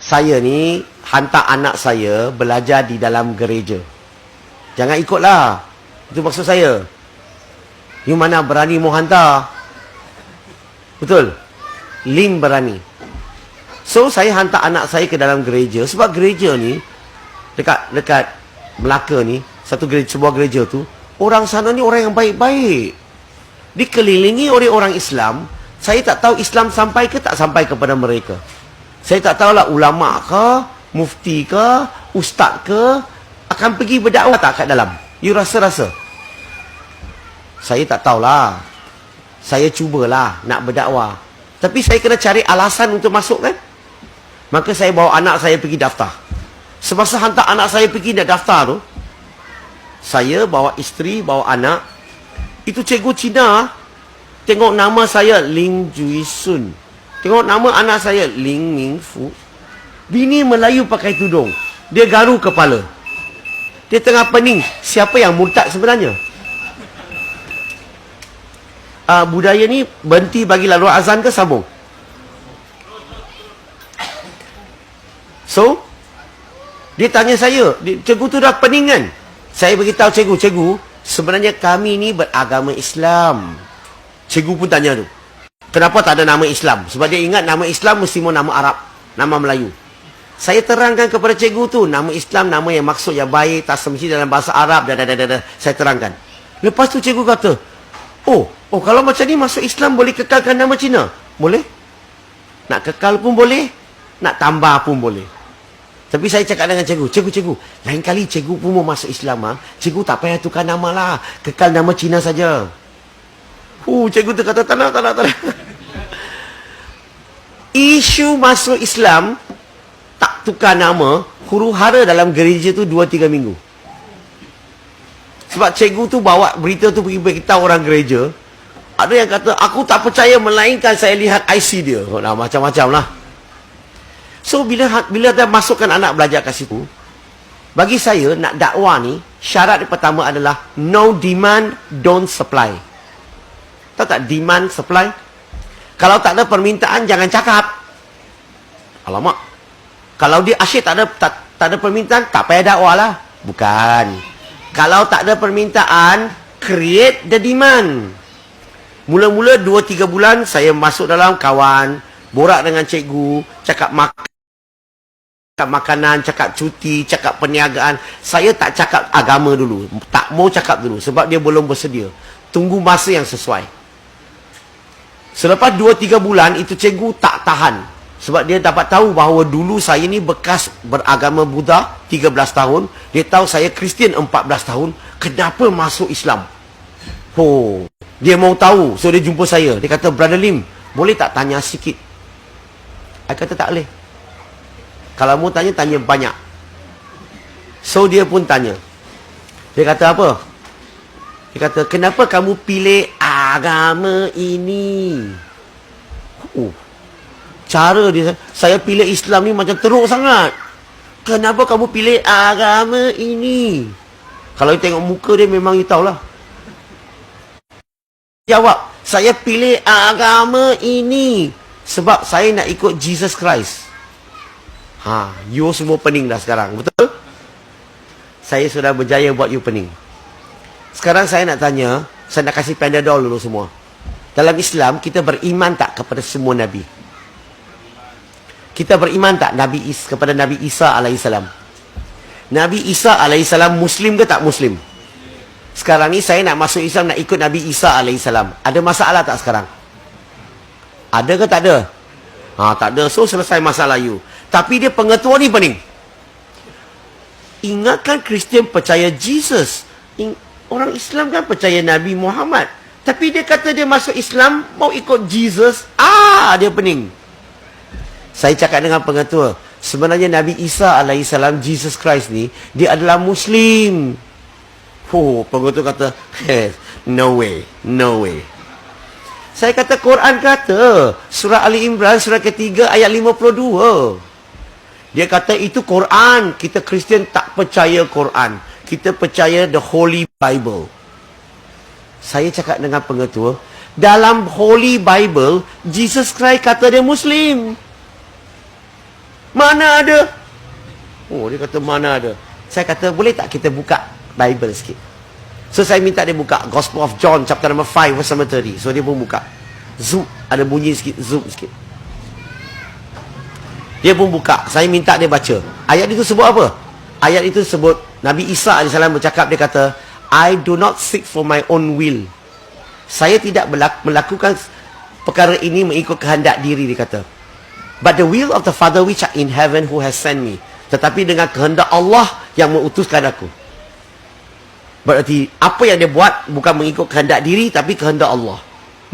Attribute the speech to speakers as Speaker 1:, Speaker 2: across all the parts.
Speaker 1: saya ni hantar anak saya belajar di dalam gereja. Jangan ikutlah. Itu maksud saya. You mana berani mau hantar? Betul? Lin berani. So, saya hantar anak saya ke dalam gereja. Sebab gereja ni, dekat Melaka ni, sebuah gereja tu, orang sana ni orang yang baik-baik. Dikelilingi oleh orang Islam. Saya tak tahu Islam sampai ke tak sampai kepada mereka. Saya tak tahulah ulama' ke, mufti ke, ustaz ke, akan pergi berdakwah tak kat dalam. You rasa-rasa? Saya tak tahulah. Saya cubalah nak berdakwah. Tapi saya kena cari alasan untuk masuk kan. Maka saya bawa anak saya pergi daftar. Semasa hantar anak saya pergi nak daftar tu, saya bawa isteri, bawa anak. Itu cikgu Cina, tengok nama saya Ling Jui Sun. Tengok nama anak saya Ling Ming Fu. Bini Melayu pakai tudung. Dia garu kepala. Dia tengah pening. Siapa yang murtad sebenarnya? Budaya ni berhenti bagi lalu azan ke sambung? So, dia tanya saya, cikgu tu dah pening kan? Saya beritahu cikgu, sebenarnya kami ni beragama Islam. Cikgu pun tanya tu, kenapa tak ada nama Islam? Sebab dia ingat nama Islam mesti mau nama Arab, nama Melayu. Saya terangkan kepada cikgu tu, nama Islam nama yang maksud yang baik, tak semestinya dalam bahasa Arab, saya terangkan. Lepas tu cikgu kata, Oh, kalau macam ni masuk Islam boleh kekalkan nama Cina? Boleh. Nak kekal pun boleh, nak tambah pun boleh. Tapi saya cakap dengan cikgu, lain kali cikgu pun mau masuk Islam, cikgu tak payah tukar nama lah, kekal nama Cina saja. Cikgu tu kata, tak nak. Isu masuk Islam, tak tukar nama, huru-hara dalam gereja tu 2-3 minggu. Sebab cikgu tu bawa berita tu pergi beritahu orang gereja. Ada yang kata, aku tak percaya melainkan saya lihat IC dia. Macam-macam lah. So, bila dia masukkan anak belajar kat situ, bagi saya, nak dakwah ni, syarat yang pertama adalah no demand, don't supply. Tahu tak demand, supply? Kalau tak ada permintaan, jangan cakap. Alamak. Kalau dia asyik tak ada permintaan, tak payah dakwah lah. Bukan. Kalau tak ada permintaan, create the demand. Mula-mula 2-3 bulan, saya masuk dalam kawan, borak dengan cikgu, cakap makanan, cakap cuti, cakap perniagaan. Saya tak cakap agama dulu. Tak mau cakap dulu, sebab dia belum bersedia. Tunggu masa yang sesuai. Selepas 2-3 bulan, itu cikgu tak tahan. Sebab dia dapat tahu bahawa dulu saya ni bekas beragama Buddha 13 tahun. Dia tahu saya Kristian 14 tahun. Kenapa masuk Islam? Dia mau tahu. So dia jumpa saya. Dia kata, Brother Lim, boleh tak tanya sikit? Saya kata tak boleh. Kalau mau tanya, tanya banyak. So dia pun tanya. Dia kata apa? Dia kata, kenapa kamu pilih agama ini? Cara dia, saya pilih Islam ni macam teruk sangat. Kenapa kamu pilih agama ini? Kalau you tengok muka dia, memang you tahulah. Jawab, saya pilih agama ini sebab saya nak ikut Jesus Christ. You semua pening dah sekarang, betul? Saya sudah berjaya buat you pening. Sekarang saya nak tanya, saya nak kasih Panadol dulu semua. Dalam Islam, kita beriman tak kepada semua Nabi? Kita beriman tak kepada Nabi Isa alaihissalam? Nabi Isa alaihissalam Muslim ke tak Muslim? Sekarang ni saya nak masuk Islam, nak ikut Nabi Isa alaihissalam. Ada masalah tak sekarang? Ada ke tak ada? Tak ada. So selesai masalah you. Tapi dia pengetua ni pening. Ingatkan Kristian percaya Jesus. Orang Islam kan percaya Nabi Muhammad. Tapi dia kata dia masuk Islam, mau ikut Jesus. Dia pening. Saya cakap dengan pengetua, sebenarnya Nabi Isa alaihissalam, Jesus Christ ni, dia adalah Muslim. Pengetua kata, no way. Saya kata, Quran kata, surah Ali Imran, surah ketiga, ayat 52. Dia kata, itu Quran. Kita Kristian tak percaya Quran. Kita percaya the Holy Bible. Saya cakap dengan pengetua, dalam Holy Bible, Jesus Christ kata dia Muslim. Mana ada? Oh, dia kata mana ada. Saya kata, boleh tak kita buka Bible sikit? So, saya minta dia buka Gospel of John, chapter number 5, verse number 30. So, dia pun buka. Zoom, ada bunyi sikit, zoom sikit. Dia pun buka. Saya minta dia baca. Ayat itu sebut apa? Ayat itu sebut, Nabi Isa AS bercakap, dia kata, I do not seek for my own will. Saya tidak melakukan perkara ini mengikut kehendak diri, dia kata. But the will of the Father which are in heaven who has sent me. Tetapi dengan kehendak Allah yang mengutuskan aku. Berarti apa yang dia buat bukan mengikut kehendak diri, tapi kehendak Allah.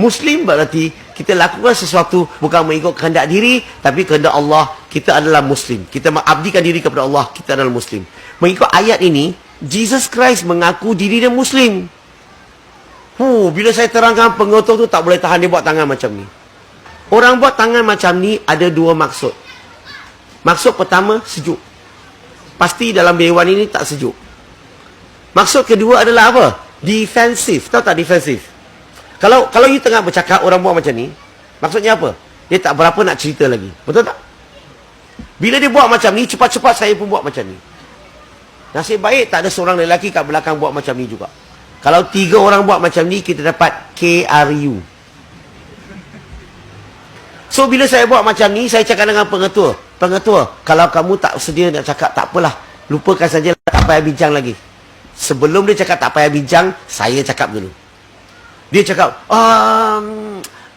Speaker 1: Muslim berarti kita lakukan sesuatu bukan mengikut kehendak diri, tapi kehendak Allah. Kita adalah Muslim. Kita mengabdikan diri kepada Allah. Kita adalah Muslim. Mengikut ayat ini, Jesus Christ mengaku diri dia Muslim. Bila saya terangkan, pengotor tu tak boleh tahan, dia buat tangan macam ni. Orang buat tangan macam ni ada dua maksud. Maksud pertama, sejuk. Pasti dalam dewan ini tak sejuk. Maksud kedua adalah apa? Defensif. Tahu tak defensif? Kalau you tengah bercakap, orang buat macam ni, maksudnya apa? Dia tak berapa nak cerita lagi. Betul tak? Bila dia buat macam ni, cepat-cepat saya pun buat macam ni. Nasib baik tak ada seorang lelaki kat belakang buat macam ni juga. Kalau 3 orang buat macam ni, kita dapat KRU. So, bila saya buat macam ni, saya cakap dengan pengetua. Pengetua, kalau kamu tak sedia nak cakap, tak apalah. Lupakan saja, tak payah bincang lagi. Sebelum dia cakap tak payah bincang, saya cakap dulu. Dia cakap,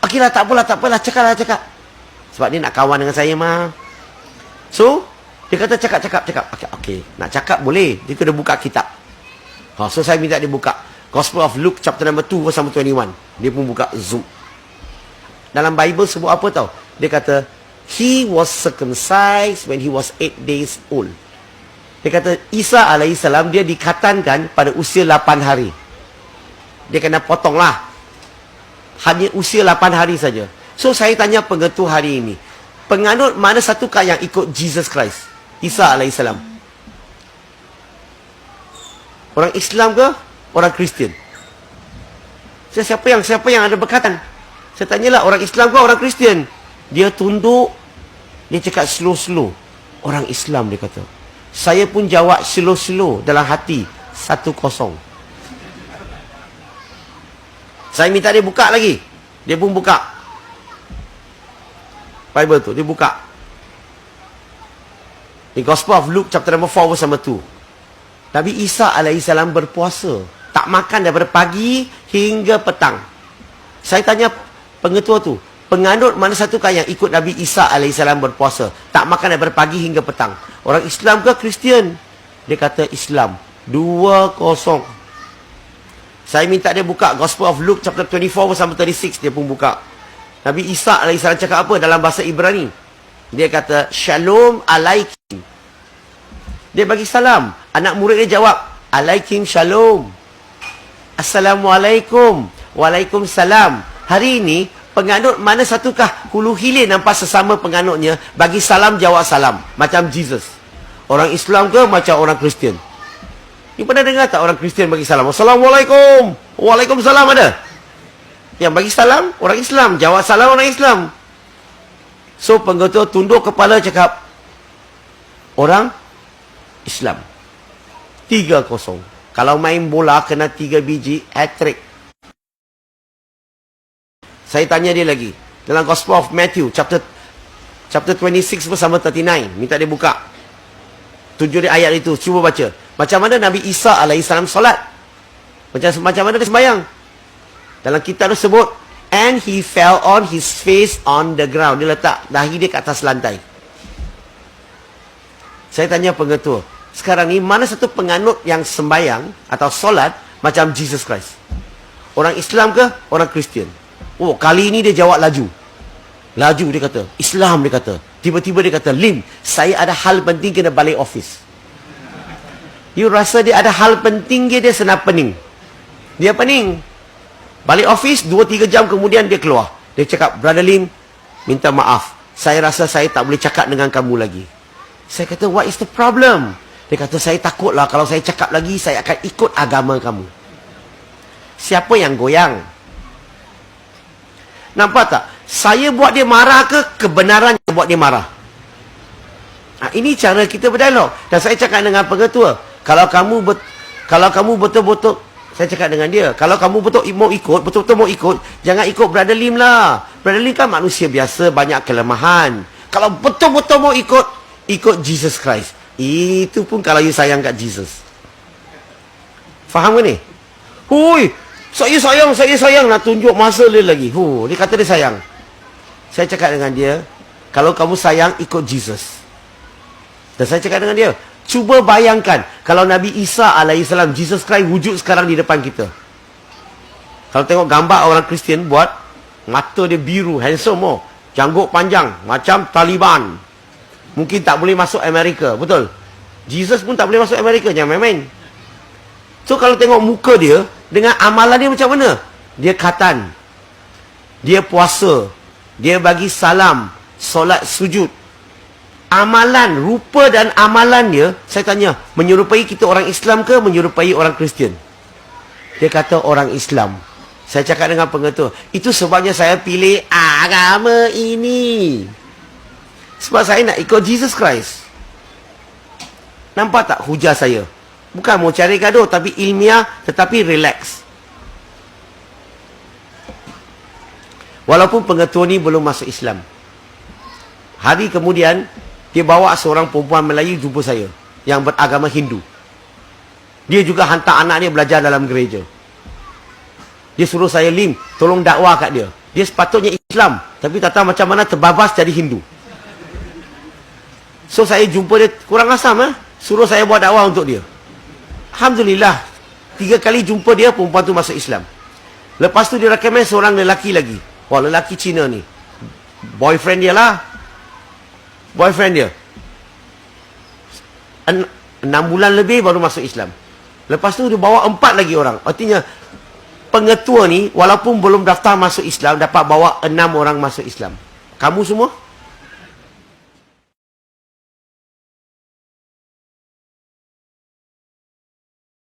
Speaker 1: okeylah, tak apalah, cakaplah. Sebab dia nak kawan dengan saya, mah. So, dia kata cakap. Okey, nak cakap boleh. Dia kena buka kitab. So, saya minta dia buka Gospel of Luke, chapter number 2, verse 21. Dia pun buka Zoom. Dalam Bible sebut apa tau? Dia kata, He was circumcised when he was 8 days old. Dia kata, Isa AS, dia dikhatankan pada usia 8 hari. Dia kena potong lah. Hanya usia 8 hari saja. So, saya tanya pengetua hari ini. Penganut mana satukah yang ikut Jesus Christ? Isa AS. Orang Islam ke? Orang Kristian? Siapa yang ada berkatan? Saya tanyalah, orang Islam ke orang Kristian? Dia tunduk. Dia cakap slow-slow. Orang Islam, dia kata. Saya pun jawab slow-slow dalam hati. 1-0. Saya minta dia buka lagi. Dia pun buka Bible tu. Dia buka di Gospel of Luke, chapter number 4, verse number 2. Nabi Isa AS berpuasa. Tak makan daripada pagi hingga petang. Saya tanya pengetua tu, penganut mana satukah yang ikut Nabi Isa AS berpuasa? Tak makan daripada pagi hingga petang. Orang Islam ke Kristian? Dia kata Islam. 2-0. Saya minta dia buka Gospel of Luke, chapter 24, verse 36. Dia pun buka. Nabi Isa AS cakap apa dalam bahasa Ibrani? Dia kata, Shalom alaikum. Dia bagi salam. Anak murid dia jawab, Alaikum shalom. Assalamualaikum. Waalaikumsalam. Hari ini, penganut mana satukah hulu hilir nampak sesama penganutnya, bagi salam, jawab salam. Macam Jesus. Orang Islam ke macam orang Kristian? You pernah dengar tak orang Kristian bagi salam? Assalamualaikum. Waalaikumsalam ada? Yang bagi salam, orang Islam. Jawab salam, orang Islam. So, pengetua tunduk kepala cakap, orang Islam. 3-0. Kalau main bola, kena 3 biji, hat-trick. Saya tanya dia lagi. Dalam Gospel of Matthew, chapter 26, verse 39. Minta dia buka. Tujuh dia ayat itu. Cuba baca. Macam mana Nabi Isa AS solat? Macam mana dia sembahyang? Dalam kitab itu sebut, and he fell on his face on the ground. Dia letak dahi dia ke atas lantai. Saya tanya pengetua, sekarang ni mana satu penganut yang sembahyang atau solat macam Jesus Christ? Orang Islam ke orang Kristian? Oh, kali ini dia jawab laju. Laju dia kata, Islam dia kata. Tiba-tiba dia kata, Lim, saya ada hal penting kena balik office. You rasa dia ada hal penting dia senang pening. Dia pening. Balik office, 2-3 jam kemudian dia keluar. Dia cakap, Brother Lim, minta maaf. Saya rasa saya tak boleh cakap dengan kamu lagi. Saya kata, what is the problem? Dia kata, saya takutlah kalau saya cakap lagi, saya akan ikut agama kamu. Siapa yang goyang? Nampak tak? Saya buat dia marah ke kebenaran yang buat dia marah? Ini cara kita berdialog. Dan saya cakap dengan pengetua, kalau kamu betul-betul, saya cakap dengan dia, kalau kamu betul-betul mau ikut, jangan ikut Brother Lim lah. Brother Lim kan manusia biasa, banyak kelemahan. Kalau betul-betul mau ikut Jesus Christ. Itu pun kalau you sayang kat Jesus. Faham ke ni? Hui, saya sayang nak tunjuk masa dia lagi. Dia kata dia sayang. Saya cakap dengan dia, kalau kamu sayang, ikut Jesus. Dan saya cakap dengan dia, cuba bayangkan kalau Nabi Isa alaihissalam, Jesus Christ wujud sekarang di depan kita. Kalau tengok gambar orang Kristian buat, mata dia biru, handsome, janggut panjang, macam Taliban. Mungkin tak boleh masuk Amerika, betul? Jesus pun tak boleh masuk Amerika, jangan main-main. So kalau tengok muka dia, dengan amalan dia macam mana? Dia khatan, dia puasa, dia bagi salam, solat sujud. Amalan, rupa dan amalan dia, saya tanya, menyerupai kita orang Islam ke menyerupai orang Kristian? Dia kata orang Islam. Saya cakap dengan pengetua, itu sebabnya saya pilih agama ini. Sebab saya nak ikut Jesus Christ. Nampak tak hujah saya? Bukan mau cari gaduh, tapi ilmiah, tetapi relax. Walaupun pengetua ni belum masuk Islam. Hari kemudian, dia bawa seorang perempuan Melayu jumpa saya, yang beragama Hindu. Dia juga hantar anak dia belajar dalam gereja. Dia suruh saya, Lim, tolong dakwah kat dia. Dia sepatutnya Islam, tapi tak tahu macam mana terbabas jadi Hindu. So saya jumpa dia, kurang asam, suruh saya buat dakwah untuk dia. Alhamdulillah, 3 kali jumpa dia, perempuan tu masuk Islam. Lepas tu dia recommend seorang lelaki lagi. Wah, lelaki Cina ni, boyfriend dia lah. Boyfriend dia 6 bulan lebih baru masuk Islam. Lepas tu dia bawa 4 lagi orang. Artinya pengetua ni walaupun belum daftar masuk Islam, dapat bawa 6 orang masuk Islam. Kamu semua